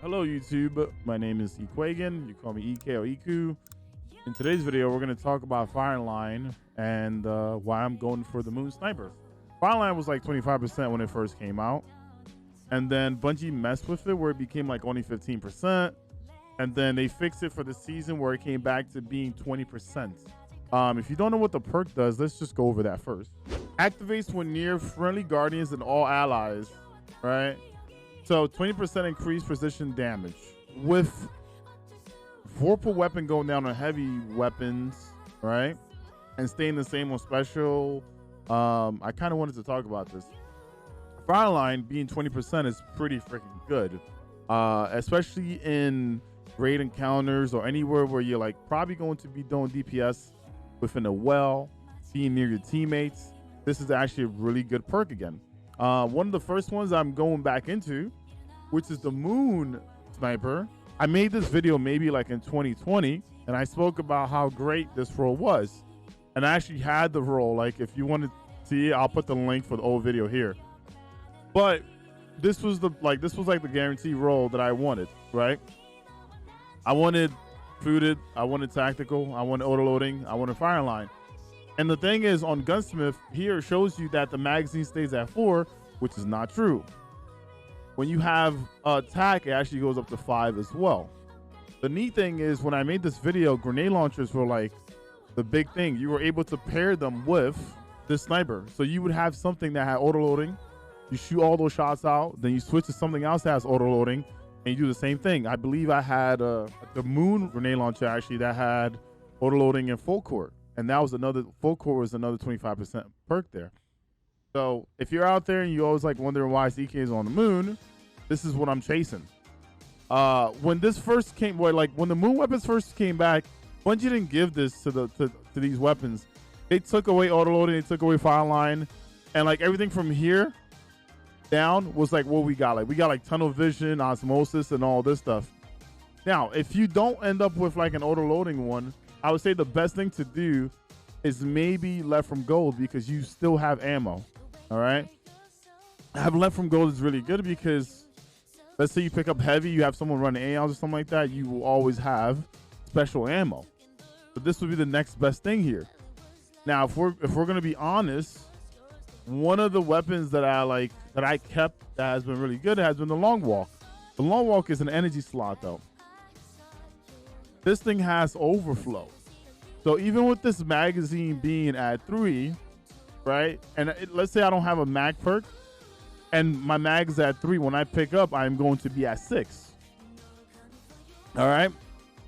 Hello YouTube, my name is Ekuegan. You call me EK or Eku. In today's video, we're going to talk about Fireline and why I'm going for the Moon Sniper. Fireline was like 25% when it first came out, and then Bungie messed with it where it became like only 15%, and then they fixed it for the season where it came back to being 20%. If you don't know what the perk does, let's just go over that first. Activates when near friendly guardians and all allies, right? So 20% increased precision damage. With vorpal weapon going down on heavy weapons, right? And staying the same on special. I kind of wanted to talk about this. Fireline being 20% is pretty freaking good. Especially in raid encounters or anywhere where you're like probably going to be doing DPS within a well, being near your teammates. This is actually a really good perk again. One of the first ones I'm going back into, which is the Moon Sniper. I made this video maybe like in 2020, and I spoke about how great this role was. And I actually had the role. Like, if you want to see it, I'll put the link for the old video here. But this was like the guarantee role that I wanted, right? I wanted fooded, I wanted tactical, I wanted autoloading, I wanted Fireline. And the thing is, on Gunsmith, here it shows you that the magazine stays at 4, which is not true. When you have attack, it actually goes up to 5 as well. The neat thing is, when I made this video, grenade launchers were like the big thing. You were able to pair them with this sniper. So you would have something that had autoloading. You shoot all those shots out, then you switch to something else that has autoloading, and you do the same thing. I believe I had the Moon grenade launcher actually that had autoloading and full court. And that was another, full core was another 25% perk there. So if you're out there and you always like wondering why CK is on the moon, this is what I'm chasing. When this first came, when the moon weapons first came back, Bungie didn't give this to these weapons. They took away autoloading, they took away Fireline, and like everything from here down was like what we got. Like we got like tunnel vision, osmosis, and all this stuff. Now, if you don't end up with like an autoloading one, I would say the best thing to do is maybe left from gold, because you still have ammo. All right. Having left from gold is really good because let's say you pick up heavy, you have someone running AOs or something like that, you will always have special ammo. But this would be the next best thing here. Now, if we're gonna be honest, one of the weapons that I kept that has been really good has been the long walk. The long walk is an energy slot though. This thing has overflow. So even with this magazine being at 3, right? And let's say I don't have a mag perk and my mag's at 3. When I pick up, I'm going to be at 6. All right.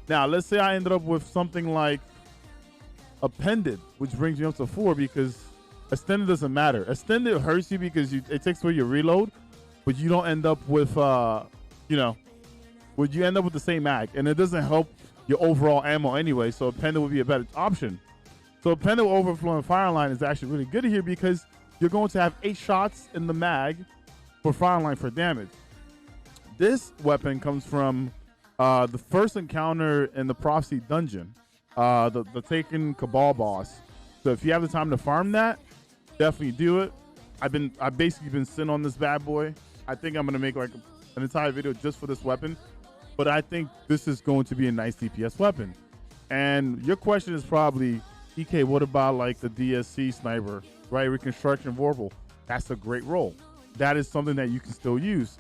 Now, let's say I ended up with something like appended, which brings me up to 4, because extended doesn't matter. Extended hurts you because it takes away your reload, but you don't end up with, would you end up with the same mag, and it doesn't help your overall ammo anyway, so appended would be a better option. So appended overflow and Fireline is actually really good here because you're going to have 8 shots in the mag for Fireline for damage. This weapon comes from the first encounter in the Prophecy dungeon, the Taken Cabal boss. So if you have the time to farm that, definitely do it. I've basically been sitting on this bad boy. I think I'm gonna make like an entire video just for this weapon. But I think this is going to be a nice DPS weapon. And your question is probably, EK, what about like the DSC sniper, right? Reconstruction Vorpal. That's a great role. That is something that you can still use.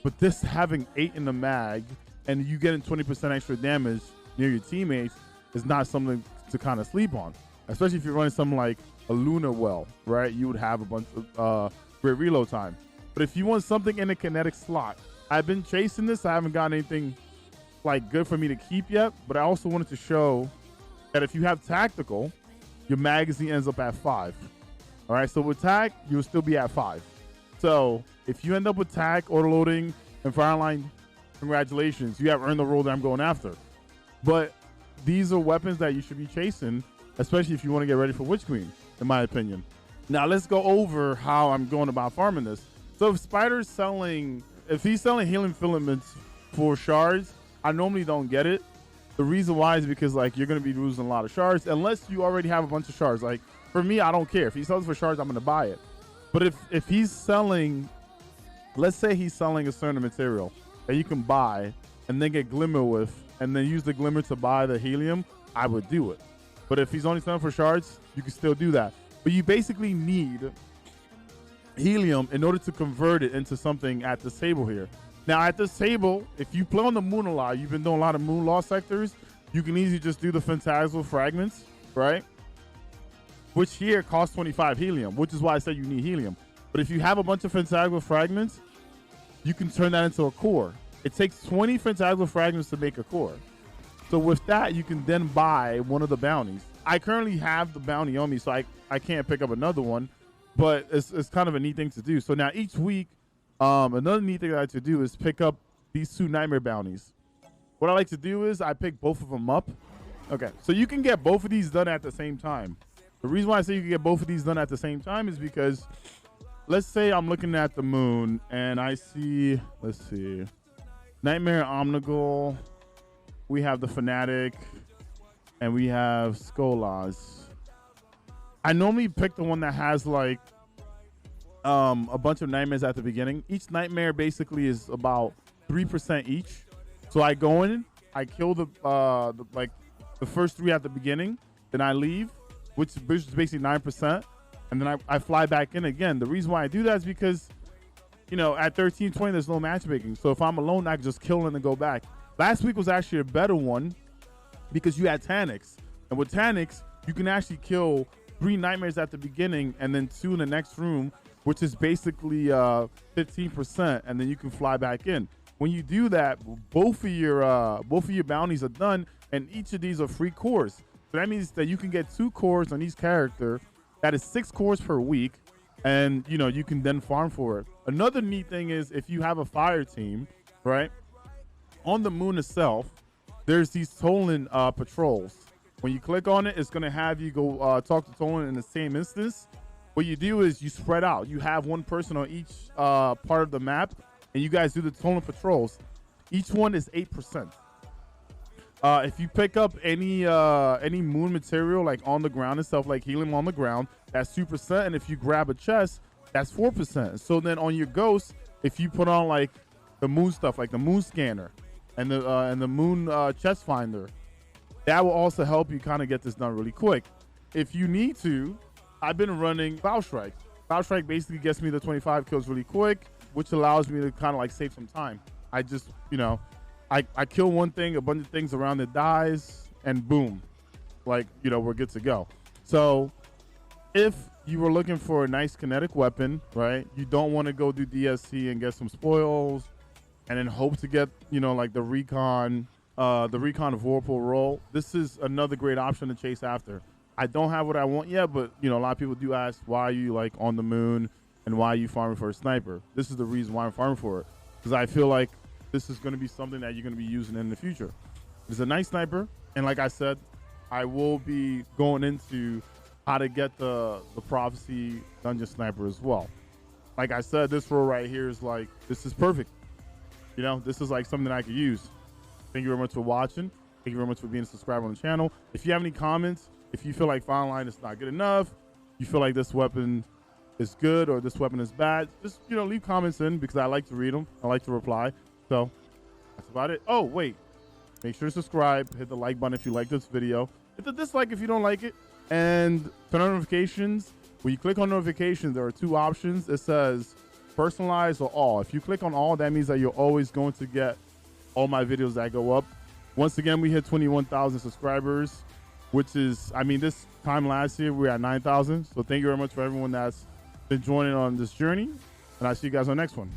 But this having 8 in the mag and you getting 20% extra damage near your teammates is not something to kind of sleep on. Especially if you're running something like a Lunar Well, right? You would have a bunch of great reload time. But if you want something in a kinetic slot, I've been chasing this. I haven't gotten anything like good for me to keep yet, but I also wanted to show that if you have tactical, your magazine ends up at 5. All right, so with tac, you'll still be at 5. So if you end up with tac, autoloading, and Fireline, congratulations, you have earned the role that I'm going after. But these are weapons that you should be chasing, especially if you want to get ready for Witch Queen, in my opinion. Now let's go over how I'm going about farming this. So if Spider's selling, if he's selling healing filaments for shards, I normally don't get it. The reason why is because like you're going to be losing a lot of shards unless you already have a bunch of shards. Like for me, I don't care. If he sells for shards, I'm going to buy it. But if he's selling, let's say he's selling a certain material that you can buy and then get glimmer with, and then use the glimmer to buy the helium, I would do it. But if he's only selling for shards, you can still do that. But you basically need helium in order to convert it into something at this table here. Now at this table, if you play on the moon a lot, you've been doing a lot of moon law sectors, you can easily just do the phantasmal fragments, right? Which here costs 25 helium, which is why I said you need helium. But if you have a bunch of phantasmal fragments, you can turn that into a core. It takes 20 phantasmal fragments to make a core. So with that, you can then buy one of the bounties. I currently have the bounty on me, so I can't pick up another one, but it's kind of a neat thing to do. So now each week, another neat thing I like to do is pick up these 2 nightmare bounties. What I like to do is I pick both of them up. Okay, so you can get both of these done at the same time. The reason why I say you can get both of these done at the same time is because, let's say I'm looking at the moon and I see, let's see, Nightmare Omnigul, we have the Fanatic, and we have Skolas. I normally pick the one that has like a bunch of nightmares at the beginning. Each nightmare basically is about 3% each. So I go in, I kill the first 3 at the beginning, then I leave, which is basically 9%, and then I fly back in again. The reason why I do that is because, you know, at 1320 there's no matchmaking. So if I'm alone, I can just kill and then go back. Last week was actually a better one because you had Tanics, and with Tanics you can actually kill 3 nightmares at the beginning and then 2 in the next room, which is basically 15%, and then you can fly back in. When you do that, both of your bounties are done, and each of these are free cores. So that means that you can get 2 cores on each character. That is 6 cores per week, and you know you can then farm for it. Another neat thing is if you have a fire team, right? On the moon itself, there's these Tolan patrols. When you click on it, it's gonna have you go talk to Tolan in the same instance. What you do is you spread out. You have one person on each part of the map, and you guys do the Tolan patrols. Each one is 8%. If you pick up any moon material like on the ground and stuff, like helium on the ground, that's 2%. And if you grab a chest, that's 4%. So then on your ghost, if you put on like the moon stuff, like the moon scanner and the moon chest finder, that will also help you kind of get this done really quick. If you need to, I've been running Cloud Strike. Cloud Strike basically gets me the 25 kills really quick, which allows me to kind of like save some time. I just, you know, I kill one thing, a bunch of things around it dies, and boom, like, you know, we're good to go. So if you were looking for a nice kinetic weapon, right, you don't want to go do DSC and get some spoils and then hope to get, you know, like the recon of Whirlpool roll. This is another great option to chase after. I don't have what I want yet, but you know, a lot of people do ask, why are you like on the moon and why are you farming for a sniper? This is the reason why I'm farming for it, because I feel like this is going to be something that you're going to be using in the future. It's a nice sniper, and like I said, I will be going into how to get the Prophecy Dungeon Sniper as well. Like I said, this roll right here is like, this is perfect. You know, this is like something I could use. Thank you very much for watching. Thank you very much for being a subscriber on the channel. If you have any comments, if you feel like Fireline is not good enough, you feel like this weapon is good or this weapon is bad, just, you know, leave comments in because I like to read them. I like to reply. So that's about it. Oh, wait. Make sure to subscribe. Hit the like button if you like this video. Hit the dislike if you don't like it. And turn on notifications. When you click on notifications, there are 2 options. It says personalized or all. If you click on all, that means that you're always going to get all my videos that go up. Once again, we hit 21,000 subscribers, which is, I mean, this time last year, we were at 9,000. So thank you very much for everyone that's been joining on this journey. And I'll see you guys on the next one.